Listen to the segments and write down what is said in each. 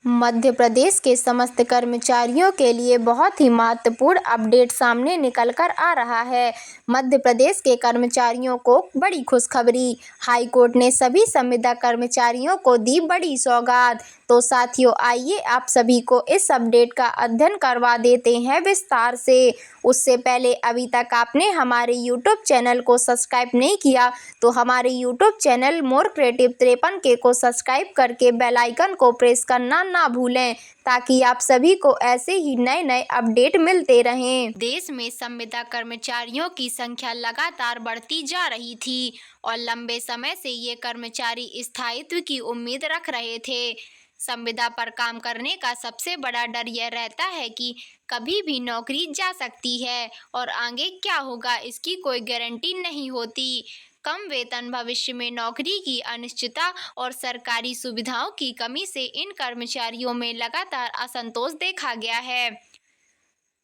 मध्य प्रदेश के समस्त कर्मचारियों के लिए बहुत ही महत्वपूर्ण अपडेट सामने निकल कर आ रहा है। मध्य प्रदेश के कर्मचारियों को बड़ी खुशखबरी। हाई कोर्ट ने सभी संविदा कर्मचारियों को दी बड़ी सौगात। तो साथियों, आइए आप सभी को इस अपडेट का अध्ययन करवा देते हैं विस्तार से। उससे पहले अभी तक आपने हमारे YouTube चैनल को सब्सक्राइब नहीं किया तो हमारे YouTube चैनल मोर क्रिएटिव 53 को सब्सक्राइब करके बेल आइकन को प्रेस करना ना भूलें, ताकि आप सभी को ऐसे ही नए नए अपडेट मिलते रहें। देश में संविदा कर्मचारियों की संख्या लगातार बढ़ती जा रही थी और लंबे समय से ये कर्मचारी स्थायित्व की उम्मीद रख रहे थे। संविदा पर काम करने का सबसे बड़ा डर यह रहता है कि कभी भी नौकरी जा सकती है और आगे क्या होगा इसकी कोई गारंटी नहीं होती। कम वेतन, भविष्य में नौकरी की अनिश्चितता और सरकारी सुविधाओं की कमी से इन कर्मचारियों में लगातार असंतोष देखा गया है।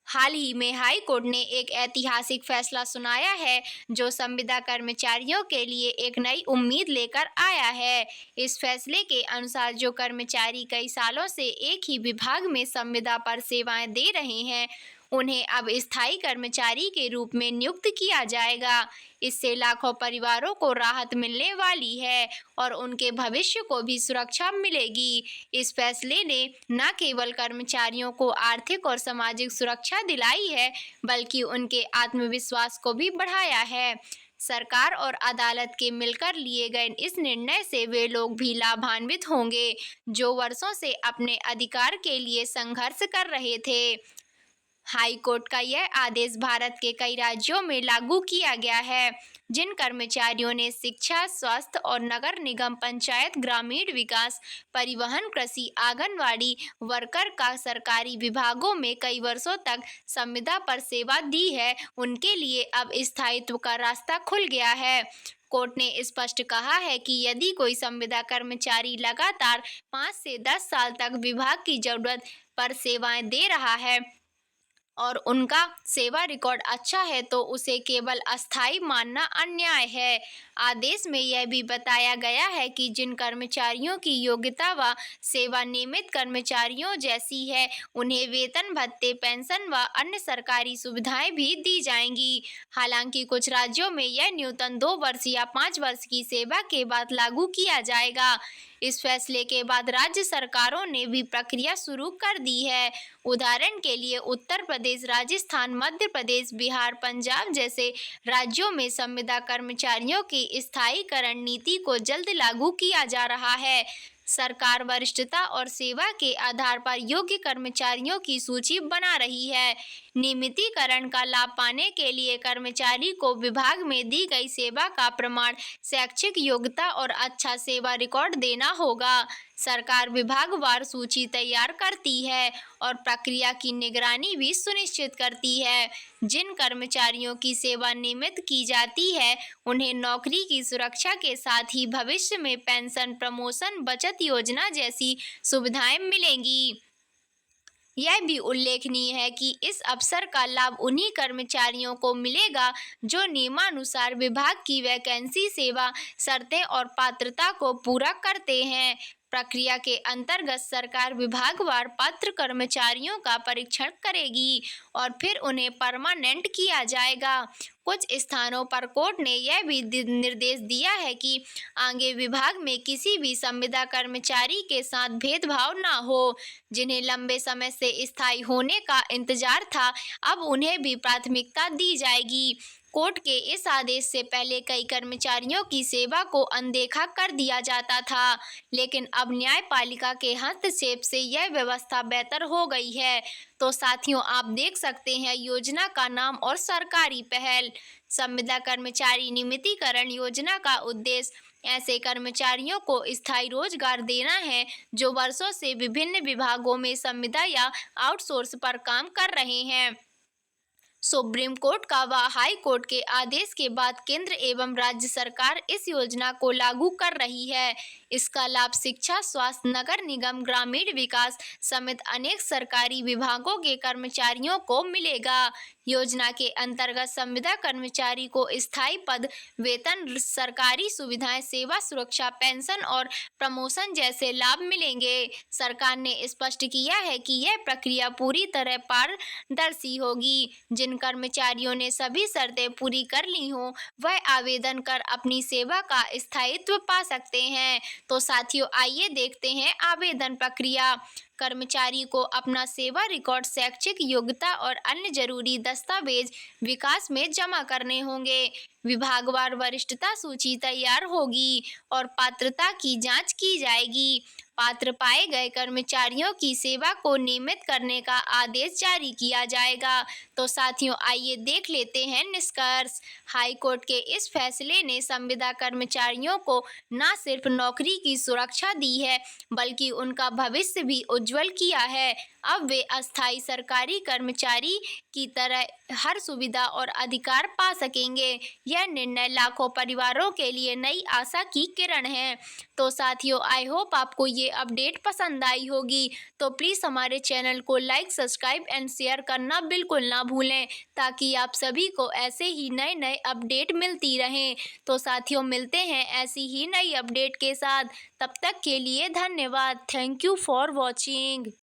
हाल ही में हाई कोर्ट ने एक ऐतिहासिक फैसला सुनाया है, जो संविदा कर्मचारियों के लिए एक नई उम्मीद लेकर आया है। इस फैसले के अनुसार जो कर्मचारी कई सालों से एक ही विभाग में संविदा पर सेवाएं दे रहे हैं, उन्हें अब स्थायी कर्मचारी के रूप में नियुक्त किया जाएगा। इससे लाखों परिवारों को राहत मिलने वाली है और उनके भविष्य को भी सुरक्षा मिलेगी। इस फैसले ने न केवल कर्मचारियों को आर्थिक और सामाजिक सुरक्षा दिलाई है, बल्कि उनके आत्मविश्वास को भी बढ़ाया है। सरकार और अदालत के मिलकर लिए गए इस निर्णय से वे लोग भी लाभान्वित होंगे, जो वर्षों से अपने अधिकार के लिए संघर्ष कर रहे थे। हाई कोर्ट का यह आदेश भारत के कई राज्यों में लागू किया गया है, जिन कर्मचारियों ने शिक्षा, स्वास्थ्य और नगर निगम, पंचायत, ग्रामीण विकास, परिवहन, कृषि, आंगनवाड़ी वर्कर का सरकारी विभागों में कई वर्षों तक संविदा पर सेवा दी है, उनके लिए अब स्थायित्व का रास्ता खुल गया है। कोर्ट ने स्पष्ट कहा है कि यदि कोई संविदा कर्मचारी लगातार 5 से 10 साल तक विभाग की जरूरत पर सेवाएं दे रहा है और उनका सेवा रिकॉर्ड अच्छा है, तो उसे केवल अस्थायी मानना अन्याय है। आदेश में यह भी बताया गया है कि जिन कर्मचारियों की योग्यता व सेवा नियमित कर्मचारियों जैसी है, उन्हें वेतन भत्ते, पेंशन व अन्य सरकारी सुविधाएं भी दी जाएंगी। हालांकि कुछ राज्यों में यह न्यूनतम 2 वर्ष या 5 वर्ष की सेवा के बाद लागू किया जाएगा। इस फैसले के बाद राज्य सरकारों ने भी प्रक्रिया शुरू कर दी है। उदाहरण के लिए उत्तर प्रदेश, राजस्थान, मध्य प्रदेश, बिहार, पंजाब जैसे राज्यों में संविदा कर्मचारियों की स्थायीकरण नीति को जल्द लागू किया जा रहा है। सरकार वरिष्ठता और सेवा के आधार पर योग्य कर्मचारियों की सूची बना रही है। नियमितीकरण का लाभ पाने के लिए कर्मचारी को विभाग में दी गई सेवा का प्रमाण, शैक्षिक योग्यता और अच्छा सेवा रिकॉर्ड देना होगा। सरकार विभागवार सूची तैयार करती है और प्रक्रिया की निगरानी भी सुनिश्चित करती है। जिन कर्मचारियों की सेवा नियमित की जाती है, उन्हें नौकरी की सुरक्षा के साथ ही भविष्य में पेंशन, प्रमोशन, बचत योजना जैसी सुविधाएं मिलेंगी। यह भी उल्लेखनीय है कि इस अवसर का लाभ उन्हीं कर्मचारियों को मिलेगा जो नियमानुसार विभाग की वैकेंसी, सेवा शर्तें और पात्रता को पूरा करते हैं। प्रक्रिया के अंतर्गत सरकार विभागवार पात्र कर्मचारियों का परीक्षण करेगी और फिर उन्हें परमानेंट किया जाएगा। कुछ स्थानों पर कोर्ट ने यह भी निर्देश दिया है कि आगे विभाग में किसी भी संविदा कर्मचारी के साथ भेदभाव ना हो। जिन्हें लंबे समय से स्थायी होने का इंतजार था, अब उन्हें भी प्राथमिकता दी जाएगी। कोर्ट के इस आदेश से पहले कई कर्मचारियों की सेवा को अनदेखा कर दिया जाता था, लेकिन अब न्यायपालिका के हस्तक्षेप से यह व्यवस्था बेहतर हो गई है। तो साथियों, आप देख सकते हैं योजना का नाम और सरकारी पहल। संविदा कर्मचारी नियमितीकरण योजना का उद्देश्य ऐसे कर्मचारियों को स्थायी रोजगार देना है जो वर्षों से विभिन्न विभागों में संविदा या आउटसोर्स पर काम कर रहे हैं। सुप्रीम कोर्ट का व हाई कोर्ट के आदेश के बाद केंद्र एवं राज्य सरकार इस योजना को लागू कर रही है। इसका लाभ शिक्षा, स्वास्थ्य, नगर निगम, ग्रामीण विकास समेत अनेक सरकारी विभागों के कर्मचारियों को मिलेगा। योजना के अंतर्गत संविदा कर्मचारी को स्थायी पद, वेतन, सरकारी सुविधाएं, सेवा सुरक्षा, पेंशन और प्रमोशन जैसे लाभ मिलेंगे। सरकार ने स्पष्ट किया है कि यह प्रक्रिया पूरी तरह पारदर्शी होगी। जिन कर्मचारियों ने सभी शर्तें पूरी कर ली हों, वह आवेदन कर अपनी सेवा का स्थायित्व पा सकते हैं। तो साथियों, आइए देखते हैं आवेदन प्रक्रिया। कर्मचारी को अपना सेवा रिकॉर्ड, शैक्षिक योग्यता और अन्य जरूरी दस्तावेज विकास में जमा करने होंगे। विभागवार वरिष्ठता सूची तैयार होगी और पात्रता की जांच की जाएगी। पात्र पाए गए कर्मचारियों की सेवा को नियमित करने का आदेश जारी किया जाएगा। तो साथियों, आइए देख लेते हैं निष्कर्ष। हाई कोर्ट के इस फैसले ने संविदा कर्मचारियों को न सिर्फ नौकरी की सुरक्षा दी है, बल्कि उनका भविष्य भी उज्जवल किया है। अब वे अस्थायी सरकारी कर्मचारी की तरह हर सुविधा और अधिकार पा सकेंगे। यह निर्णय लाखों परिवारों के लिए नई आशा की किरण है। तो साथियों, आई होप आपको ये अपडेट पसंद आई होगी। तो प्लीज़ हमारे चैनल को लाइक, सब्सक्राइब एंड शेयर करना बिल्कुल ना भूलें, ताकि आप सभी को ऐसे ही नए नए अपडेट मिलती रहें। तो साथियों, मिलते हैं ऐसी ही नई अपडेट के साथ। तब तक के लिए धन्यवाद। Thank you for watching.